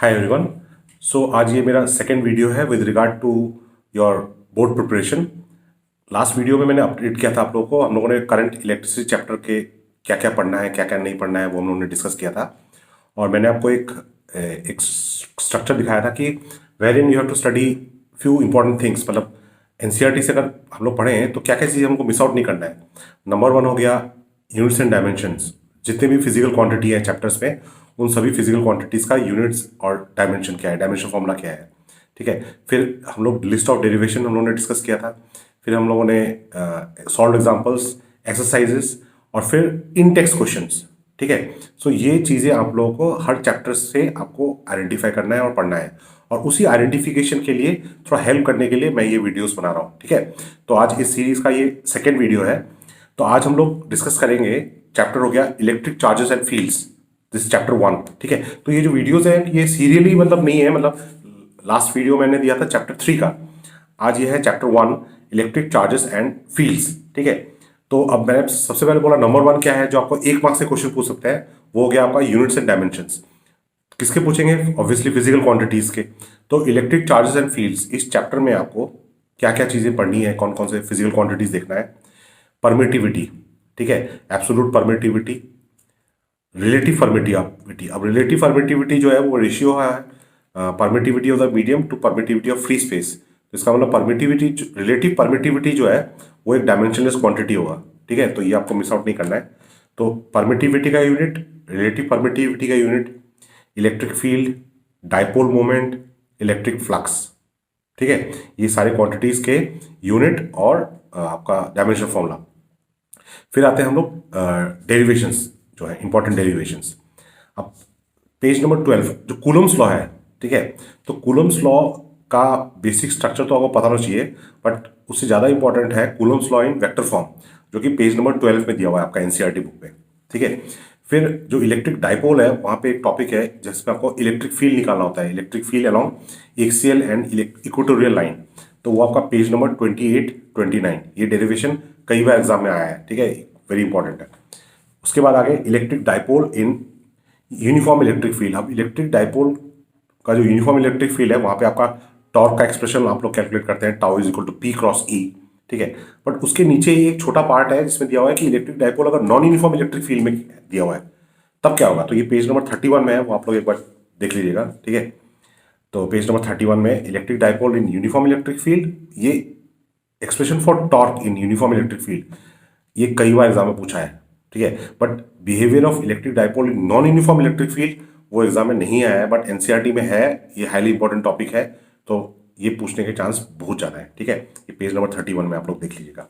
Hi everyone. सो आज ये मेरा सेकेंड वीडियो है with regard to your board preparation. Last video में मैंने अपडेट किया था आप लोगों को। हम लोगों ने करंट इलेक्ट्रिसिटी चैप्टर के क्या क्या पढ़ना है, क्या क्या नहीं पढ़ना है, वो हम लोगों ने डिस्कस किया था। और मैंने आपको एक स्ट्रक्चर दिखाया था कि wherein you have to study few important things. मतलब एनसीईआरटी से अगर हम लोग पढ़े हैं तो क्या क्या चीज़ें हमको मिस आउट नहीं करना है। नंबर वन हो गया यूनिट्स एंड डायमेंशंस। जितने भी फिजिकल क्वांटिटी है चैप्टर्स में, उन सभी फिजिकल क्वांटिटीज़ का यूनिट्स और डायमेंशन क्या है, डायमेंशन फॉर्मूला क्या है। ठीक है। फिर हम लोग लिस्ट ऑफ डेरिवेशन हम लोगों ने डिस्कस किया था। फिर हम लोगों ने सॉल्व एग्जांपल्स, एक्सरसाइजेस और फिर इन टेक्स्ट क्वेश्चंस। ठीक है। सो ये चीज़ें आप लोगों को हर चैप्टर से आपको आइडेंटिफाई करना है और पढ़ना है। और उसी आइडेंटिफिकेशन के लिए थोड़ा हेल्प करने के लिए मैं ये वीडियोस बना रहा हूँ। ठीक है। तो आज इस सीरीज का ये सेकेंड वीडियो है। तो आज हम लोग डिस्कस करेंगे, चैप्टर हो गया electric charges and fields. This chapter 1। ठीक है। तो ये जो वीडियोस हैं ये सीरियली मतलब नहीं है, मतलब लास्ट वीडियो मैंने दिया था चैप्टर 3 का। आज ये है chapter 1 electric charges and fields. ठीक है। तो अब मैंने सबसे पहले बोला नंबर 1 क्या है जो आपको 1 मार्क्स से क्वेश्चन पूछ सकते हैं, वो हो गया आपका यूनिट्स एंड डायमेंशंस। किसके पूछेंगे? ऑब्वियसली फिजिकल क्वांटिटीज के। तो इलेक्ट्रिक चार्जेस एंड फील्ड्स, इस चैप्टर में आपको क्या क्या चीजें पढ़नी है, कौन कौन से फिजिकल क्वांटिटीज देखना है। परमिटिविटी, ठीक है, एब्सोल्यूट परमिटिविटी, रिलेटिव परमिटिविटी। अब रिलेटिव परमिटिविटी जो है वो रेशियो है permittivity of the medium to permittivity of free space. तो इसका मतलब परमिटिविटी, रिलेटिव परमिटिविटी जो है वो एक डायमेंशनलेस क्वांटिटी होगा। ठीक है। तो ये आपको मिस आउट नहीं करना है। तो परमिटिविटी का यूनिट, रिलेटिव परमिटिविटी का unit, electric field, dipole moment, electric flux. ठीक है। ये सारे क्वांटिटीज के यूनिट और आपका डायमेंशन फॉर्मूला। फिर आते हैं हम लोग डेरिवेशंस जो है, इंपॉर्टेंट डेरिवेशंस। अब पेज नंबर 12 जो कूलम्स लॉ है। ठीक है। तो कूलम्स लॉ का बेसिक स्ट्रक्चर तो आपको पता होना चाहिए, बट उससे ज़्यादा इंपॉर्टेंट है Coulomb's law in vector form, जो कि पेज नंबर 12 में दिया हुआ है आपका एनसीईआरटी बुक में। ठीक है। फिर जो इलेक्ट्रिक डाइपोल है वहाँ पे एक टॉपिक है जिसमें आपको इलेक्ट्रिक फील्ड निकालना होता है, electric field along axial and equatorial line. तो वो आपका पेज नंबर 28, 29। ये डेरिवेशन कई बार एग्जाम में आया है। ठीक है, वेरी इंपॉर्टेंट है। उसके बाद आगे electric dipole in uniform electric field. अब इलेक्ट्रिक डाइपोल का जो यूनिफॉर्म इलेक्ट्रिक फील्ड है वहाँ पे आपका टॉर्क का एक्सप्रेशन आप लोग कैलकुलेट करते हैं, tau is equal to p cross e. ठीक है। बट उसके नीचे ही एक छोटा पार्ट है जिसमें दिया हुआ है कि इलेक्ट्रिक डाइपोल अगर नॉन यूनिफॉर्म इलेक्ट्रिक फील्ड में दिया हुआ है तब क्या होगा। तो ये पेज नंबर 31 में है, वो आप लोग एक बार देख लीजिएगा। ठीक है। तो पेज नंबर 31 में electric dipole in uniform electric field, ये expression for torque in uniform electric field, ये कई बार एग्जाम में पूछा है। ठीक है। But behaviour of electric dipole in non uniform electric field वो एग्जाम में नहीं आया है, बट एनसीईआरटी में है। ये हाईली इंपॉर्टेंट टॉपिक है, तो ये पूछने के चांस बहुत ज़्यादा है। ठीक है। ये पेज नंबर 31 में आप लोग देख लीजिएगा।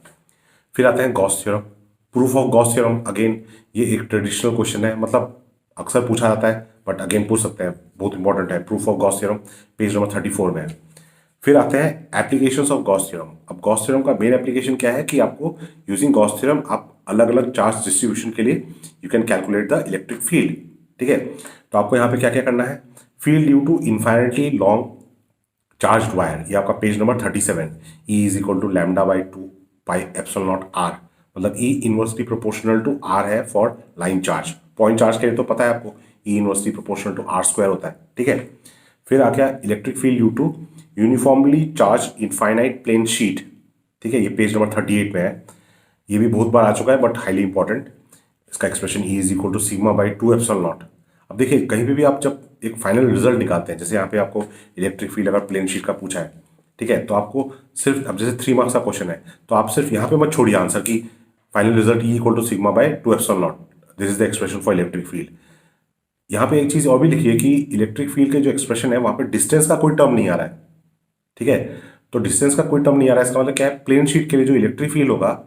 फिर आते हैं Gauss theorem, proof of Gauss theorem. Again ये एक ट्रेडिशनल क्वेश्चन है, मतलब अक्सर पूछा जाता है, बट अगेन पूछ सकते हैं, बहुत इंपॉर्टेंट है। Proof of Gauss theorem page number 34 में है। फिर आते हैं एप्लीकेशंस ऑफ गॉस थ्योरम। अब गॉस थ्योरम का मेन एप्लीकेशन क्या है कि आपको यूजिंग गॉस थ्योरम आप अलग अलग चार्ज डिस्ट्रीब्यूशन के लिए you can calculate the electric field. ठीक है। तो आपको यहाँ पे क्या क्या करना है, field due to infinitely long charge wire, ये आपका page number 37। E is equal to lambda by 2 pi epsilon naught r, मतलब E inversely proportional to r है for line charge. Point charge के लिए तो पता है आपको E inversely proportional to r square होता है। ठीक है। फिर आ गया electric field due to uniformly charged infinite plane sheet. ठीक है। ये पेज नंबर 38 में है। ये भी बहुत बार आ चुका है, बट हाईली इंपॉर्टेंट। इसका expression E is equal to sigma by 2 epsilon naught. अब देखिए कहीं पे भी आप जब एक फाइनल रिजल्ट निकालते हैं, जैसे यहाँ पे आपको इलेक्ट्रिक फील्ड अगर प्लेन शीट का पूछा है, ठीक है, तो आपको सिर्फ, अब जैसे 3 मार्क्स का क्वेश्चन है तो आप सिर्फ यहाँ पे मत छोड़िए आंसर की final result E equal to sigma by 2 epsilon naught, this is the expression for electric field. यहाँ पे एक चीज और भी लिखिए कि इलेक्ट्रिक फील्ड के जो एक्सप्रेशन है वहां पे डिस्टेंस का कोई टर्म नहीं आ रहा है। ठीक है। तो डिस्टेंस का कोई टर्म नहीं आ रहा है, इसका मतलब क्या है, प्लेन शीट के लिए जो इलेक्ट्रिक फील्ड होगा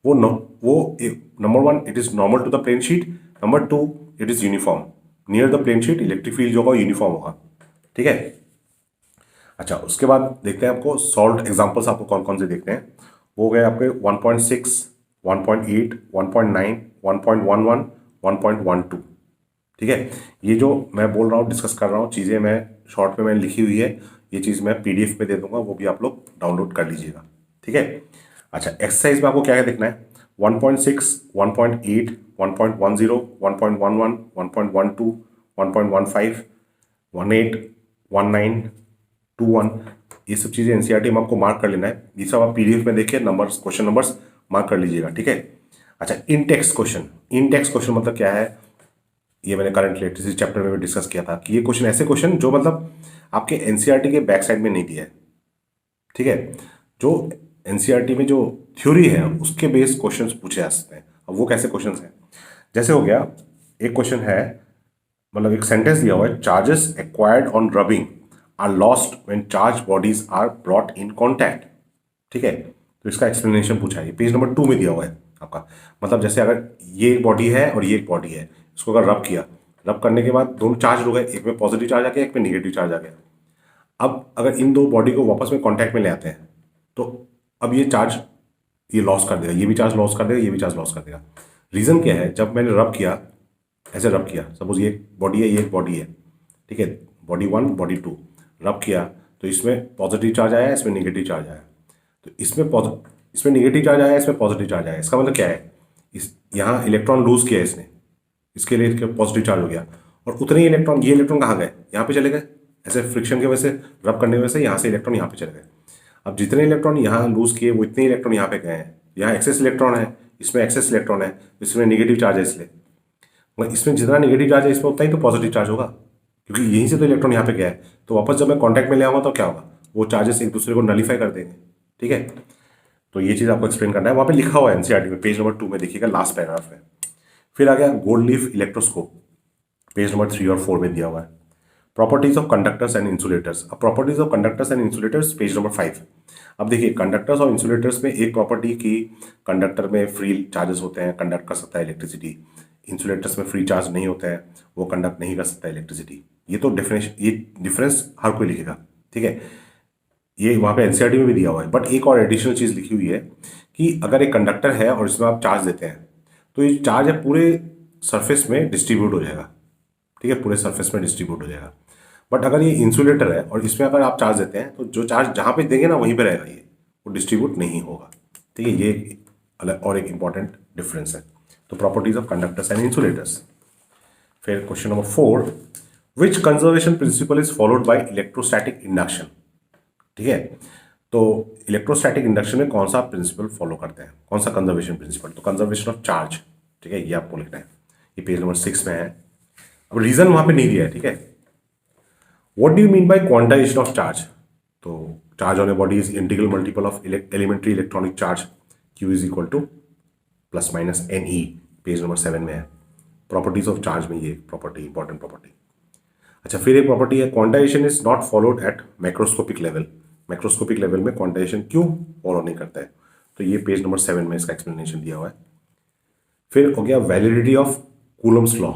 वो number 1 it is normal to the plane sheet, number 2 it is uniform. Near the plane sheet electric field जो होगा यूनिफॉर्म होगा। ठीक है। अच्छा, उसके बाद देखते हैं आपको सॉल्व एग्जांपल्स आपको कौन कौन से देखते हैं। वो हो गए आपके 1.6, 1.8, 1.9, 1.11, 1.12। ठीक है। ये जो मैं बोल रहा हूँ, डिस्कस कर रहा हूँ चीज़ें, मैं शॉर्ट में मैंने लिखी हुई है, ये चीज़ मैं पीडीएफ में दे दूंगा, वो भी आप लोग डाउनलोड कर लीजिएगा। ठीक है। अच्छा, एक्सरसाइज में आपको क्या क्या देखना है, 1.6, 1.8, 1.10, 1.11, 1.12, 1.15, 18, 1921, ये सब चीज़ें एनसीईआरटी में आपको मार्क कर लेना है। ये सब आप पीडीएफ में देखिए, नंबर्स, क्वेश्चन नंबर्स मार्क कर लीजिएगा, ठीक है। अच्छा, इन टेक्स्ट क्वेश्चन मतलब क्या है, ये मैंने करंट इलेक्ट्रिसिटी चैप्टर में भी डिस्कस किया था कि ये क्वेश्चन ऐसे क्वेश्चन जो मतलब आपके एनसीईआरटी के बैक साइड में नहीं दिया है, ठीक है। जो एनसीईआरटी में जो थ्योरी है उसके बेस क्वेश्चंस पूछे जा सकते हैं। अब वो कैसे क्वेश्चंस हैं, जैसे हो गया एक क्वेश्चन है, मतलब एक सेंटेंस दिया हुआ है, charges acquired on rubbing are lost when charge bodies are brought in contact, ठीक है। तो इसका एक्सप्लेनेशन पूछा है, पेज नंबर 2 में दिया हुआ है आपका। मतलब जैसे अगर ये एक बॉडी है और ये एक बॉडी है, इसको अगर रब किया, रब करने के बाद दोनों चार्ज हो गए, एक में पॉजिटिव चार्ज आ गया, एक में निगेटिव चार्ज आ गया। अब अगर इन दो बॉडी को वापस में कॉन्टैक्ट में ले आते हैं तो अब ये चार्ज ये लॉस कर देगा, ये भी चार्ज लॉस कर देगा, ये भी चार्ज लॉस कर देगा। रीज़न क्या है, जब मैंने रब किया, ऐसे रब किया, सपोज ये एक बॉडी है, ये एक बॉडी है, ठीक है, बॉडी 1 बॉडी 2, रब किया तो इसमें पॉजिटिव चार्ज आया, इसमें निगेटिव चार्ज आया। तो इसमें निगेटिव चार्ज आया, इसमें पॉजिटिव चार्ज आया। इसका मतलब क्या है, इस यहाँ इलेक्ट्रॉन लूज किया इसने, इसके लिए पॉजिटिव चार्ज हो गया, और उतने ही इलेक्ट्रॉन, ये इलेक्ट्रॉन कहाँ गए, यहाँ पे चले गए। ऐसे फ्रिक्शन की वजह से, रब करने की वजह से यहाँ से इलेक्ट्रॉन यहाँ पे चले गए। अब जितने इलेक्ट्रॉन यहाँ लूज किए वो इतने इलेक्ट्रॉन यहाँ पे गए हैं। यहाँ एक्सेस इलेक्ट्रॉन है, इसमें एक्सेस इलेक्ट्रॉन है, इसमें निगेटिव चार्ज है, इसलिए मगर इसमें जितना निगेटिव चार्ज है इसमें उतना ही तो पॉजिटिव चार्ज होगा, क्योंकि यहीं से तो इलेक्ट्रॉन यहाँ पे गया है। तो वापस जब मैं कॉन्टैक्ट में ले आऊँगा तो क्या होगा, वो चार्जेस एक दूसरे को नलीफाई कर देंगे, ठीक है। तो ये चीज़ आपको एक्सप्लेन करना है, वहाँ पे लिखा हुआ है एनसीईआरटी में, पेज नंबर 2 में देखिएगा, लास्ट पैराग्राफ में। फिर आ गया gold leaf electroscope, page number 3 और 4 में दिया हुआ है। Properties of conductors and insulators, अब properties of conductors and insulators page number 5। अब देखिए, कंडक्टर्स और इंसुलेटर्स में एक प्रॉपर्टी की, कंडक्टर में फ्री चार्जेस होते हैं, कंडक्ट कर सकता है इलेक्ट्रिसिटी। इंसुलेटर्स में फ्री चार्ज नहीं होता है, वो कंडक्ट नहीं कर सकता इलेक्ट्रिसिटी। ये तो डेफिनेशन, ये डिफरेंस हर कोई लिखेगा, ठीक है। ये वहाँ पे एनसीईआरटी में भी दिया हुआ है। बट एक और एडिशनल चीज़ लिखी हुई है कि अगर एक कंडक्टर है और इसमें आप चार्ज देते हैं तो ये चार्ज है पूरे सरफेस में डिस्ट्रीब्यूट हो जाएगा, ठीक है, पूरे सरफेस में डिस्ट्रीब्यूट हो जाएगा। बट अगर ये इंसुलेटर है और इसमें अगर आप चार्ज देते हैं तो जो चार्ज जहाँ पे देंगे ना वहीं पे रहेगा, ये वो डिस्ट्रीब्यूट नहीं होगा, ठीक है। ये अलग और एक इंपॉर्टेंट डिफरेंस है। तो properties of conductors and insulators. फिर question number 4, which conservation principle is followed by electrostatic induction, ठीक है। तो इलेक्ट्रोस्टैटिक इंडक्शन में कौन सा प्रिंसिपल फॉलो करते हैं, कौन सा कंजर्वेशन प्रिंसिपल, तो कंजर्वेशन ऑफ चार्ज, ठीक है, ये आपको लिखना है। ये पेज नंबर 6 में है। अब रीजन वहां पे नहीं दिया है, ठीक है। What do you mean by quantization of charge, तो charge on a body is integral multiple of elementary electronic charge Q is equal to plus minus NE, page number 7 में है। प्रॉपर्टीज ऑफ चार्ज में ये property, important property. अच्छा, फिर एक property है, quantisation is not followed at macroscopic level. Macroscopic level में quantisation क्यों फॉलो नहीं करता है, तो ये पेज नंबर 7 में इसका एक्सप्लेनेशन दिया हुआ है। फिर हो गया validity of Coulomb's law.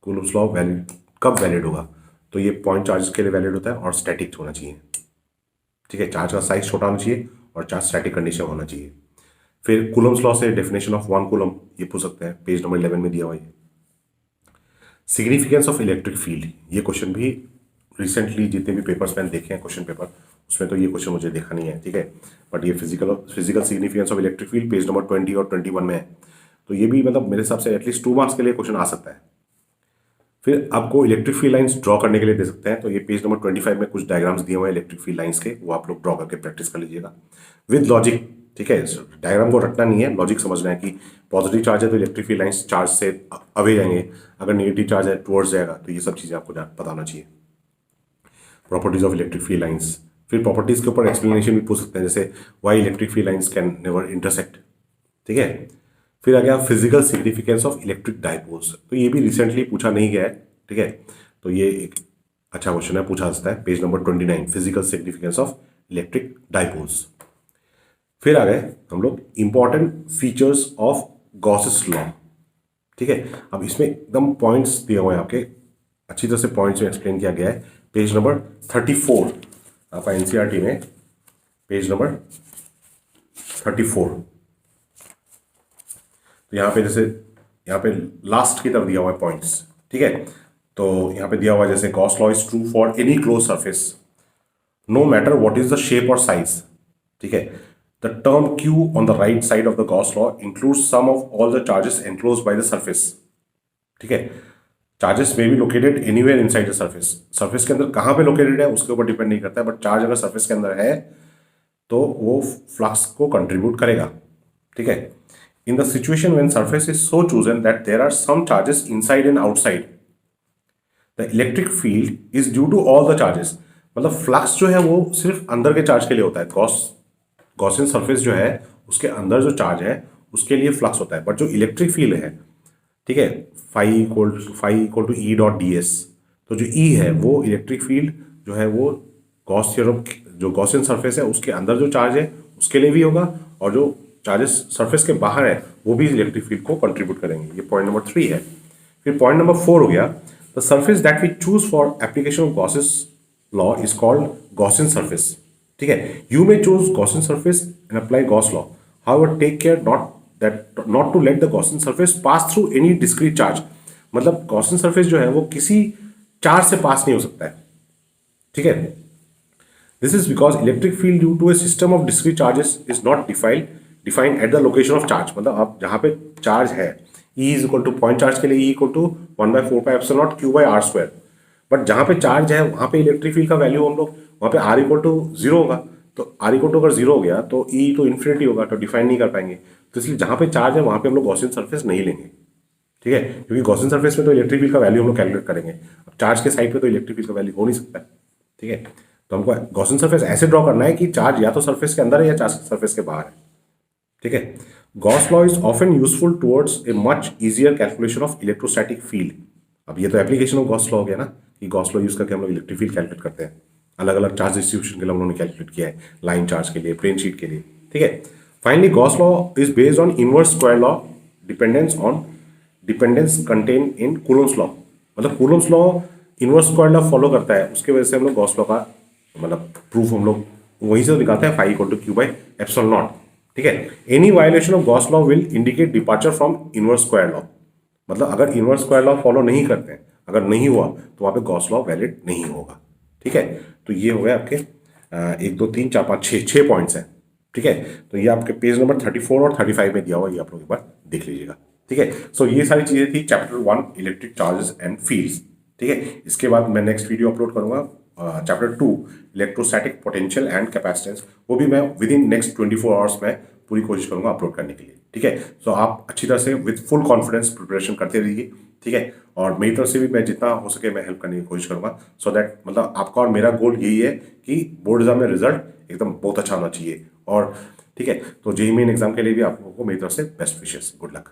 Coulomb's law valid कब वैलिड होगा, तो ये पॉइंट चार्ज के लिए वैलिड होता है और स्टैटिक होना चाहिए, ठीक है। चार्ज का साइज छोटा होना चाहिए और चार्ज स्टैटिक कंडीशन होना चाहिए। फिर कूलम्स लॉ से डेफिनेशन ऑफ 1 कूलम ये पूछ सकते हैं, पेज नंबर 11 में दिया हुआ है। सिग्निफिकेंस ऑफ इलेक्ट्रिक फील्ड, ये क्वेश्चन भी रिसेंटली जितने भी पेपर्स मैंने देखे हैं क्वेश्चन पेपर, उसमें तो ये क्वेश्चन मुझे देखा नहीं है, ठीक है। बट ये physical significance of electric field page number 20 और 21 में है। तो ये भी मतलब मेरे हिसाब से एटलीस्ट 2 मार्क्स के लिए क्वेश्चन आ सकता है। फिर आपको इलेक्ट्रिक फील्ड लाइंस ड्रॉ करने के लिए दे सकते हैं, तो ये पेज नंबर 25 में कुछ डायग्राम्स दिए हुए हैं इलेक्ट्रिक फील्ड लाइंस के, वो आप लोग ड्रॉ करके प्रैक्टिस कर लीजिएगा विद लॉजिक, ठीक है। डायग्राम को रटना नहीं है, लॉजिक समझना है कि पॉजिटिव चार्ज है तो इलेक्ट्रिक फील्ड लाइंस चार्ज से अवे जाएंगे, अगर नेगेटिव चार्ज है टुवर्ड्स जाएगा। तो ये सब चीज़ें आपको पता होना चाहिए। Properties of electric field lines, फिर प्रॉपर्टीज के ऊपर एक्सप्लेनेशन भी पूछ सकते हैं, जैसे Y electric field lines can never intersect, ठीक है। फिर आ गया physical significance of electric dipoles, तो ये भी रिसेंटली पूछा नहीं गया है, ठीक है। तो ये एक अच्छा क्वेश्चन है, पूछा सकता है, page number 29, physical significance of electric dipoles. फिर आ गए हम लोग important features of Gauss's law, ठीक है। अब इसमें एकदम पॉइंट्स दिए हुए हैं आपके, अच्छी तरह से पॉइंट्स में एक्सप्लेन किया गया है। पेज नंबर 34 आपका एनसीईआरटी में, पेज नंबर 34। तो यहाँ पे जैसे यहाँ पे लास्ट की तरफ दिया हुआ है पॉइंट्स, ठीक है। तो यहाँ पे दिया हुआ है जैसे Gauss law is true for any closed surface no matter what is the shape और साइज, ठीक है। The term Q on the right side of the Gauss law includes sum of all the charges enclosed by the surface, ठीक है। Charges में be located anywhere inside the surface, surface के अंदर कहाँ पे लोकेटेड है उसके ऊपर डिपेंड नहीं करता है, बट चार्ज अगर सर्फेस के अंदर है तो वो फ्लक्स को कंट्रीब्यूट करेगा। ठीक है, in the situation when surface is so chosen that there are some charges inside and outside, the electric field is due to all the charges. मतलब फ्लक्स जो है वो सिर्फ अंदर के चार्ज के लिए होता है, गॉसियन सरफेस जो है उसके अंदर जो चार्ज है उसके लिए फ्लक्स होता है, बट जो इलेक्ट्रिक फील्ड है, ठीक है, phi equal to E dot d s, तो जो ई है वो इलेक्ट्रिक फील्ड जो है वो गॉस थ्योरम, जो गॉसियन सरफेस है उसके अंदर जो चार्ज है उसके लिए भी होगा, और जो चार्जेस सरफेस के बाहर है वो भी इलेक्ट्रिक फील्ड को कंट्रीब्यूट करेंगे। ये पॉइंट नंबर 3 है। फिर पॉइंट नंबर 4 हो गया, the surface that we choose for application of Gauss's law is called Gaussian surface. ठीक है, you may choose Gaussian surface and apply Gauss law, however take care not to let the Gaussian surface pass through any discrete charge. मतलब Gaussian surface जो है वो किसी charge से पास नहीं हो सकता है। ठीक है, this is because electric field due to a system of discrete charges is not defined at the location of charge. मतलब आप जहां पे चार्ज है, E is equal to point charge के लिए E equal to 1/4πε0 Q/r², but जहां पे charge है वहां पे इलेक्ट्रिक फील्ड का वैल्यू हम लोग वहां पे R इक्वल टू 0 होगा, तो R इक्वल टू अगर 0 हो गया तो E तो इन्फिनिटी होगा, तो डिफाइन नहीं कर पाएंगे। तो इसलिए जहां पे चार्ज है वहां पे हम लोग गॉसियन सरफेस नहीं लेंगे। ठीक है, क्योंकि गॉसियन सरफेस में तो इलेक्ट्रिक फील्ड का वैल्यू हम लोग कैलकुलेट करेंगे, अब चार्ज के साइड पे तो इलेक्ट्रिक फील्ड का वैल्यू हो नहीं सकता। ठीक है, तो हमको गॉसियन सरफेस ऐसे ड्रॉ करना है कि चार्ज या तो सरफेस के अंदर है या चार्ज सरफेस के बाहर है। ठीक है, Gauss law is often useful towards a much easier calculation of electrostatic field. अब ये तो एप्लीकेशन ऑफ गॉस लॉ हो गया ना, कि गॉस लॉ यूज करके हम लोग इलेक्ट्रिक फील्ड कैलकुलेट करते हैं, अलग अलग चार्ज डिस्ट्रीब्यूशन के लिए उन्होंने कैलकुलेट किया है, लाइन चार्ज के लिए, प्लेन शीट के लिए। ठीक है, finally Gauss law is based on inverse square law dependence contain in Coulomb's law. मतलब Coulomb's law inverse square law follow करता है, उसके वजह से हम लोग गॉस लॉ का मतलब प्रूफ हम लोग वहीं से निकालते हैं, फाई इक्वल टू Q/ε0। ठीक है, any violation of Gauss law will indicate departure from inverse square law. मतलब अगर इनवर्स स्क्वायर लॉ फॉलो नहीं करते हैं, अगर नहीं हुआ तो वहां पे गॉस लॉ वैलिड नहीं होगा। ठीक है, तो ये हो गया आपके 1 2 3 4 5 6 पॉइंट्स हैं। ठीक है, तो ये आपके पेज नंबर 34 और 35 में दिया हुआ, ये आप लोग एक बार देख लीजिएगा। ठीक है, सो ये सारी चीजें थी chapter 1 electric charges and fields. ठीक है, इसके बाद मैं नेक्स्ट वीडियो अपलोड करूंगा chapter 2 electrostatic potential and capacitance, वो भी मैं विद इन नेक्स्ट 24 आवर्स में पूरी कोशिश करूंगा अपलोड करने के लिए। ठीक है, सो आप अच्छी तरह से विद फुल कॉन्फिडेंस प्रिपरेशन करते रहिए। ठीक है, और मेरी तरफ से भी मैं जितना हो सके मैं हेल्प करने की कोशिश करूंगा, सो दैट मतलब आपका और मेरा गोल यही है कि बोर्ड एग्जाम में रिजल्ट एकदम बहुत अच्छा होना चाहिए। और ठीक है, तो जेईई मेन एग्जाम के लिए भी आप लोगों को मेरी तरफ से बेस्ट विशेस, गुड लक।